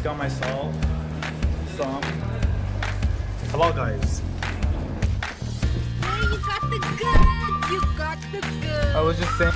got myself some. Hello, guys. Hey, you got the goods. You got the goods. I was just saying.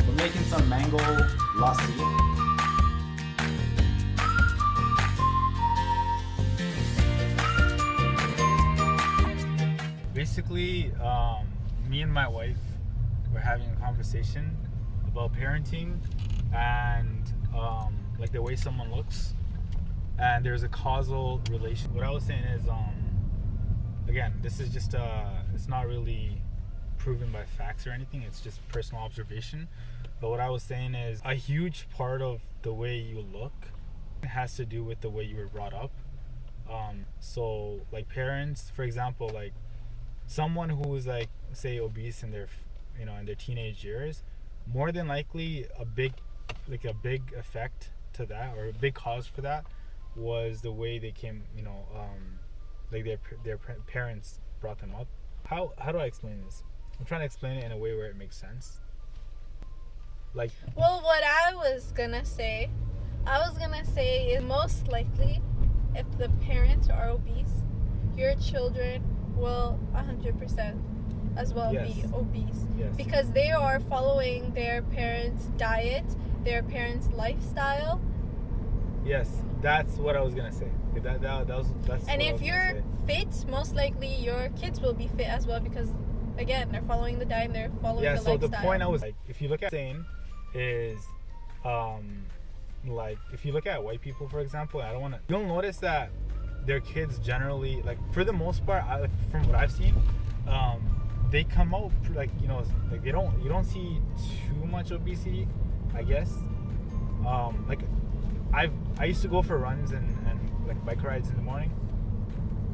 We're making some mango lassi. Basically, me and my wife were having a conversation about parenting and like the way someone looks, and there's a causal relation. What I was saying is, again, this is just it's not really proven by facts or anything. It's just personal observation. But what I was saying is a huge part of the way you look has to do with the way you were brought up. So like parents, for example, like someone who is like say obese in their in their teenage years, more than likely a big effect to that, or a big cause for that, was the way they came, like their parents brought them up. How do I explain this? I'm trying to explain it in a way where it makes sense. Like, well, what I was gonna say is most likely if the parents are obese, your children will 100% as well be obese. Yes. Because they are following their parents' diet, their parents' lifestyle. Yes, that's what I was gonna say. That's. And if you're fit, most likely your kids will be fit as well, because again, they're following the diet and they're following the lifestyle. Yeah, so the point I was like, if you look at saying is, like if you look at white people, for example, you'll notice that their kids generally, like for the most part, from what I've seen, they come out like you don't see too much obesity, I guess. Like I used to go for runs and like bike rides in the morning,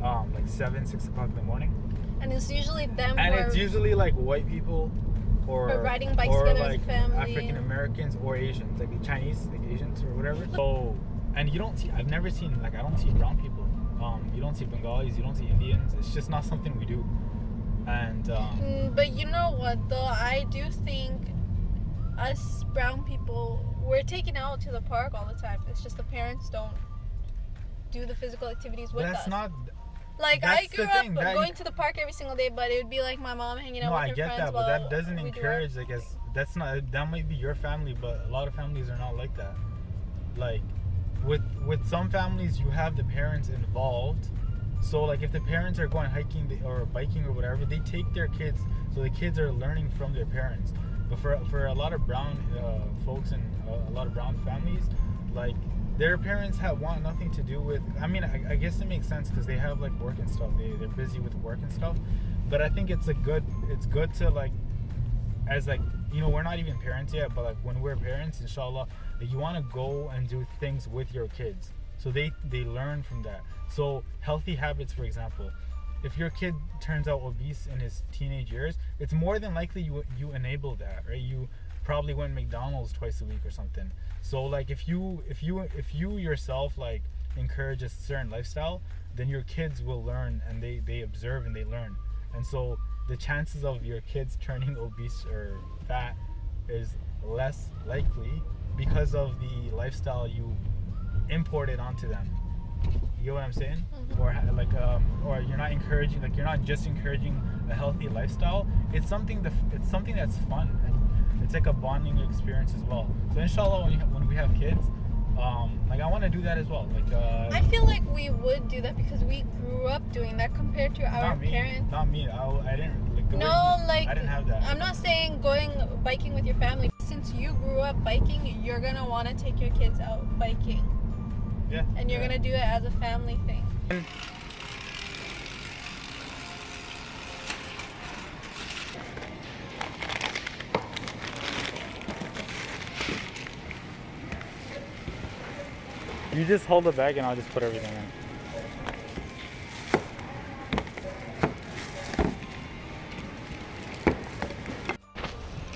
like 6 o'clock in the morning. And it's usually them. And it's usually like white people, or riding bikes together like as a family. African Americans or Asians, like Chinese, like Asians or whatever. So, and you don't see. I've never seen I don't see brown people. You don't see Bengalis. You don't see Indians. It's just not something we do. And but you know what though? I do think us brown people, we're taken out to the park all the time. It's just the parents don't do the physical activities with us. That's not. Like, that's I grew up going to the park every single day, but it would be like my mom hanging out with her friends. No, I get that, but that doesn't encourage, I guess. That might be your family, but a lot of families are not like that. Like, with some families, you have the parents involved. So, like, if the parents are going hiking or biking or whatever, they take their kids, so the kids are learning from their parents. But for a lot of brown folks and a lot of brown families, like, their parents want nothing to do with. I mean, I guess it makes sense because they have like work and stuff. They're busy with work and stuff. But I think it's good to like, as like we're not even parents yet, but like when we're parents, inshallah, like, you want to go and do things with your kids, so they learn from that. So healthy habits, for example, if your kid turns out obese in his teenage years, it's more than likely you enable that, right? You probably went McDonald's twice a week or something. So like if you yourself like encourage a certain lifestyle, then your kids will learn, and they observe and they learn. And so the chances of your kids turning obese or fat is less likely because of the lifestyle you imported onto them. You get what I'm saying? Mm-hmm. Or you're not encouraging, like you're not just encouraging a healthy lifestyle. It's something that's fun, and it's like a bonding experience as well. So inshallah, when we have kids, like I want to do that as well. Like I feel like we would do that because we grew up doing that compared to our parents. Not me. I didn't. I didn't have that. I'm not saying going biking with your family. Since you grew up biking, you're gonna want to take your kids out biking. Yeah. And you're gonna do it as a family thing. You just hold the bag and I'll just put everything in.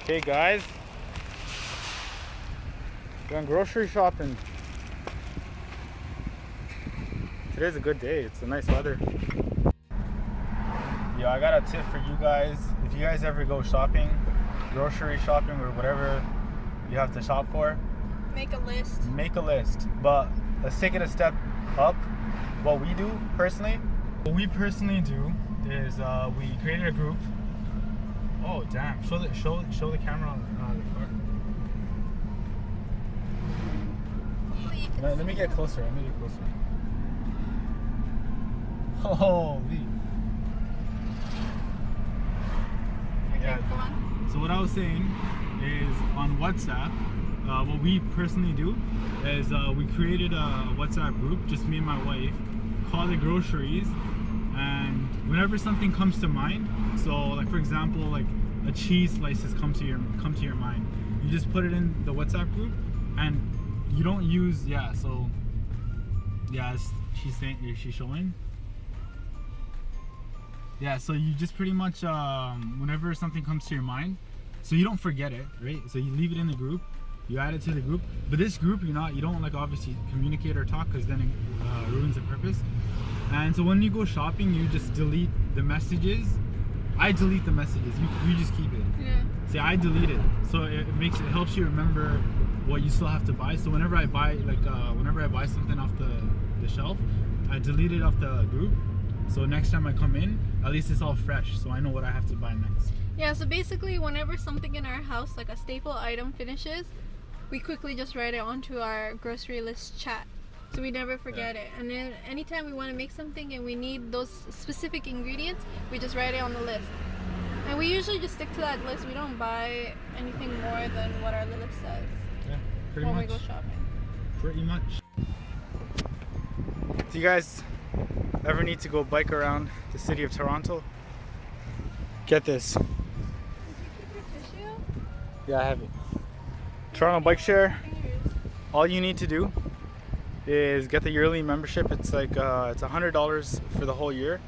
Okay guys, going grocery shopping. Today's a good day. It's a nice weather. Yo, I got a tip for you guys. If you guys ever go shopping, grocery shopping or whatever you have to shop for, Make a list. Make a list. But let's take it a step up. What we do personally, is we created a group. Oh damn! Show the camera on the car. Let me get closer. Holy. Okay, go on. So what I was saying is on WhatsApp, what we personally do is we created a WhatsApp group, just me and my wife, call it groceries, and whenever something comes to mind, so like for example, like a cheese slices come to your mind, you just put it in the WhatsApp group, and you don't use she's showing. Yeah, so you just pretty much whenever something comes to your mind, so you don't forget it, right? So you leave it in the group, you add it to the group. But this group, you don't like obviously communicate or talk, because then it ruins the purpose. And so when you go shopping, you just delete the messages. I delete the messages. You just keep it. Yeah. See, I delete it, so it helps you remember what you still have to buy. So whenever I buy something off the shelf, I delete it off the group. So next time I come in, at least it's all fresh, so I know what I have to buy next. Yeah, so basically whenever something in our house, like a staple item, finishes, we quickly just write it onto our grocery list chat, so we never forget it. And then anytime we want to make something and we need those specific ingredients, we just write it on the list. And we usually just stick to that list. We don't buy anything more than what our list says. Yeah, pretty when much. we go shopping. Pretty much. Do you guys ever need to go bike around the city of Toronto? Get this. Yeah, I have it. Toronto Bike Share. All you need to do is get the yearly membership. It's like it's $100 for the whole year,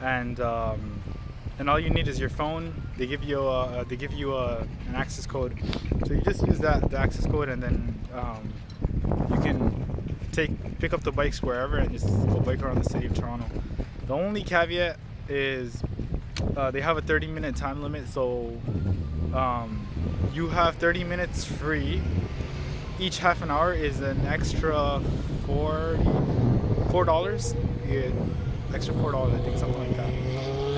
and all you need is your phone. They give you an access code, so you just use the access code, and then you can pick up the bikes wherever and just go bike around the city of Toronto. The only caveat is they have a 30-minute time limit, so you have 30 minutes free. Each half an hour is an extra $4. Yeah, extra $4, I think, something like that.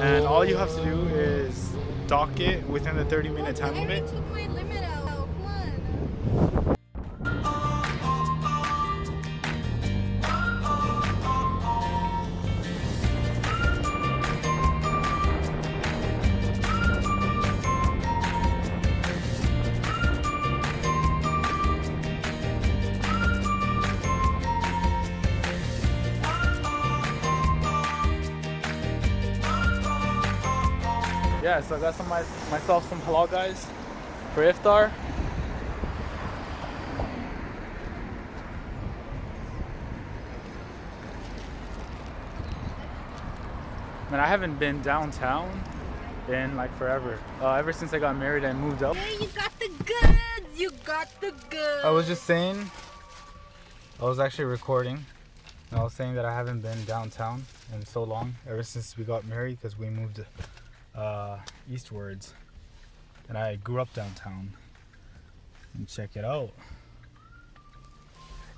And all you have to do is dock it within the 30-minute time limit. I took my limit out. Come on. Yeah, so I got myself some halal guys for iftar. Man, I haven't been downtown in like forever. Ever since I got married and moved up. Hey, you got the goods. You got the goods. I was just saying, I was actually recording. And I was saying that I haven't been downtown in so long, ever since we got married, because we moved eastwards, and I grew up downtown. And check it out.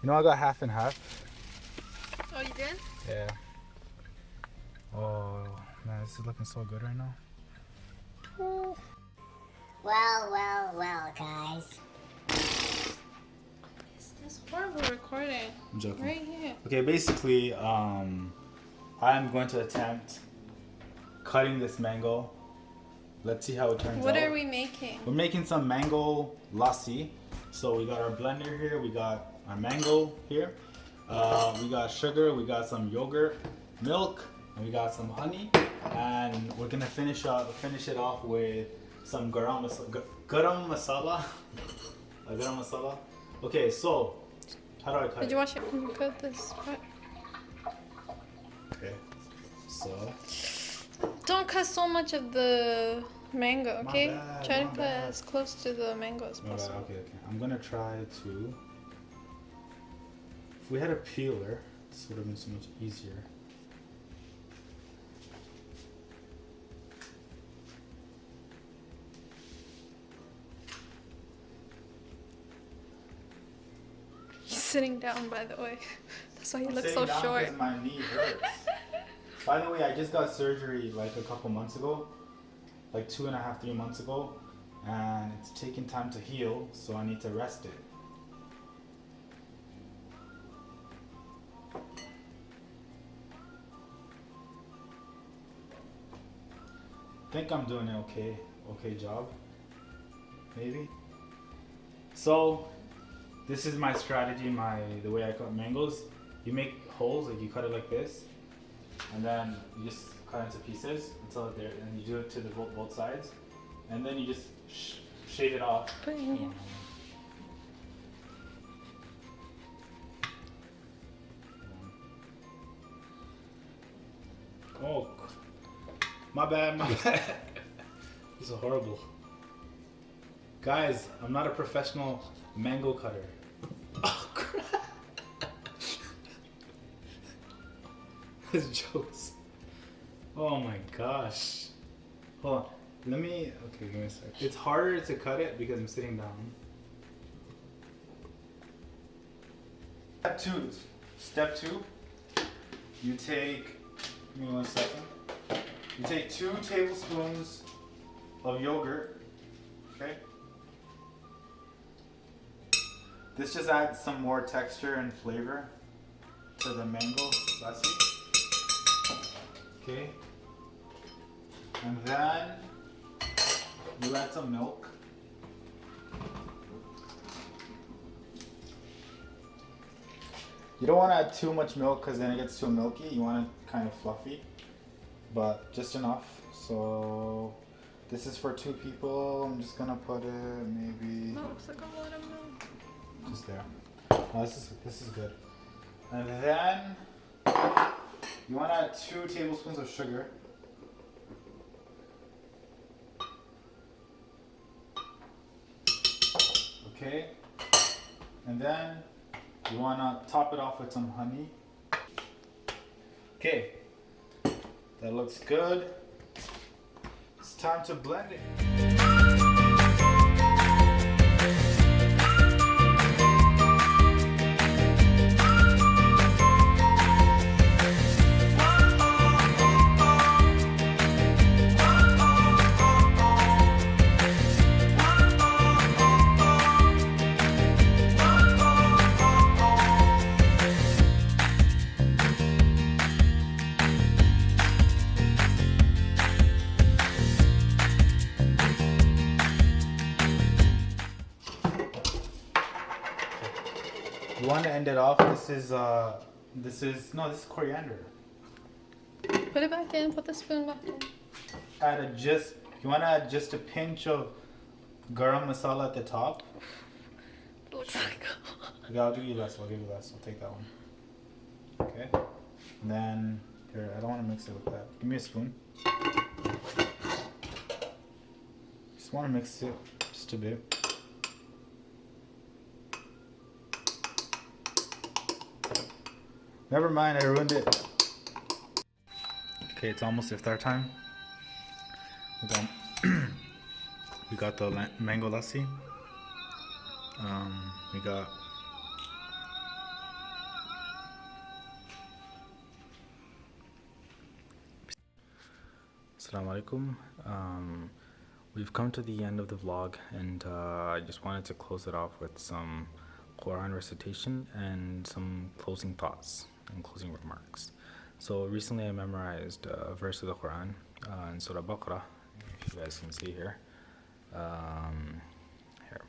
I got half and half. Oh, you did? Yeah. Oh man, this is looking so good right now. Well, guys. It's horrible recording. I'm joking. Right here. Okay, basically, I'm going to attempt cutting this mango. Let's see how it turns out. What are we making? We're making some mango lassi. So we got our blender here, we got our mango here, we got sugar, we got some yogurt, milk, and we got some honey, and we're gonna finish it off with some garam masala. Garam masala. Okay, so how do I cut it? Did you wash it? Can you cut this part? Okay, so Don't cut so much of the mango, okay? bad, Try to my cut bad. as close to the mango as okay, possible. okay. I'm gonna try to. If we had a peeler, this would have been so much easier. sitting down, by the way. That's why you look sitting so down short. because my knee hurts. By the way, I just got surgery like a couple months ago, like 2.5, 3 months ago, and it's taking time to heal, so I need to rest it. I think I'm doing an okay job, maybe. So this is my strategy, the way I cut mangoes. You make holes, like you cut it like this, and then you just cut into pieces until it's there, and you do it to the both sides, and then you just shave it off. Put it in here. Oh, my bad. This is horrible. Guys, I'm not a professional mango cutter. Oh, crap. This jokes. Oh my gosh. Hold on. Okay, give me a sec. It's harder to cut it because I'm sitting down. Step two. You take, give me 1 second. You take 2 tablespoons of yogurt, okay? This just adds some more texture and flavor to the mango lassi. Okay. And then you add some milk. You don't want to add too much milk because then it gets too milky. You want it kind of fluffy, but just enough. So this is for 2 people. I'm just gonna put it maybe. That looks like a lot of milk. Just there. Oh, this is good. And then you want to add 2 tablespoons of sugar. Okay. And then you want to top it off with some honey. Okay. That looks good. It's time to blend it. You want to end it off. This is coriander. Put it back in. Put the spoon back in. You want to add just a pinch of garam masala at the top. Looks like. Okay, I'll give you less. I'll take that one. Okay. And then here, I don't want to mix it with that. Give me a spoon. Just want to mix it just a bit. Never mind, I ruined it. Okay, it's almost iftar time. We got the mango lassi. We got Assalamu alaikum. We've come to the end of the vlog, and I just wanted to close it off with some Quran recitation and some closing thoughts and closing remarks. So recently I memorized a verse of the Quran in Surah Baqarah, if you guys can see here. Here.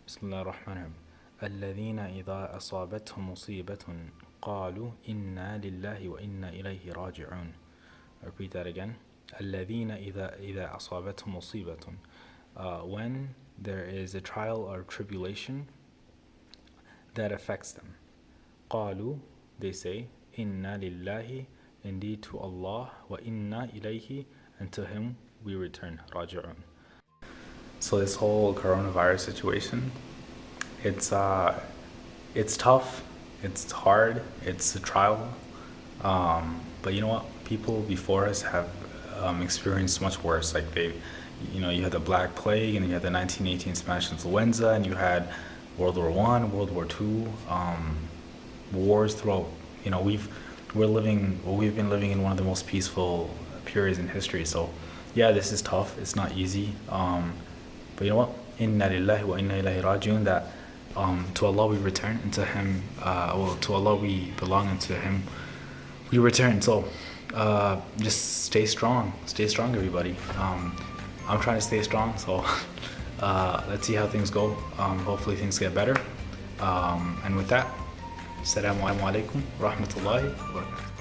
Bismillah ar-Rahman ar-Rahim. الَّذِينَ إِذَا أَصَابَتْهُمْ مُصِيبَةٌ قَالُوا إِنَّا لِلَّهِ وَإِنَّا إِلَيْهِ رَاجِعُونَ. I repeat that again. الَّذِينَ إِذَا أَصَابَتْهُمْ مُصِيبَةٌ. When there is a trial or tribulation that affects them. قَالُوا, they say, إِنَّا لِلَّهِ, indeed to Allah, وَإِنَّا إِلَيْهِ, and to Him we return, رَاجِعُونَ. So this whole coronavirus situation, it's tough, it's hard, it's a trial, but you know what? People before us have experienced much worse. Like you had the Black Plague, and you had the 1918 Spanish influenza, and you had World War One, World War Two, wars throughout. We've been living in one of the most peaceful periods in history. So, yeah, this is tough. It's not easy. But you know what? Inna lillahi wa inna ilahi rajiun. That to Allah we return, and to Him, to Allah we belong, and to Him we return. So, just stay strong, everybody. I'm trying to stay strong. So, let's see how things go. Hopefully things get better. And with that, Assalamu alaikum wa rahmatullahi wa barakatuh.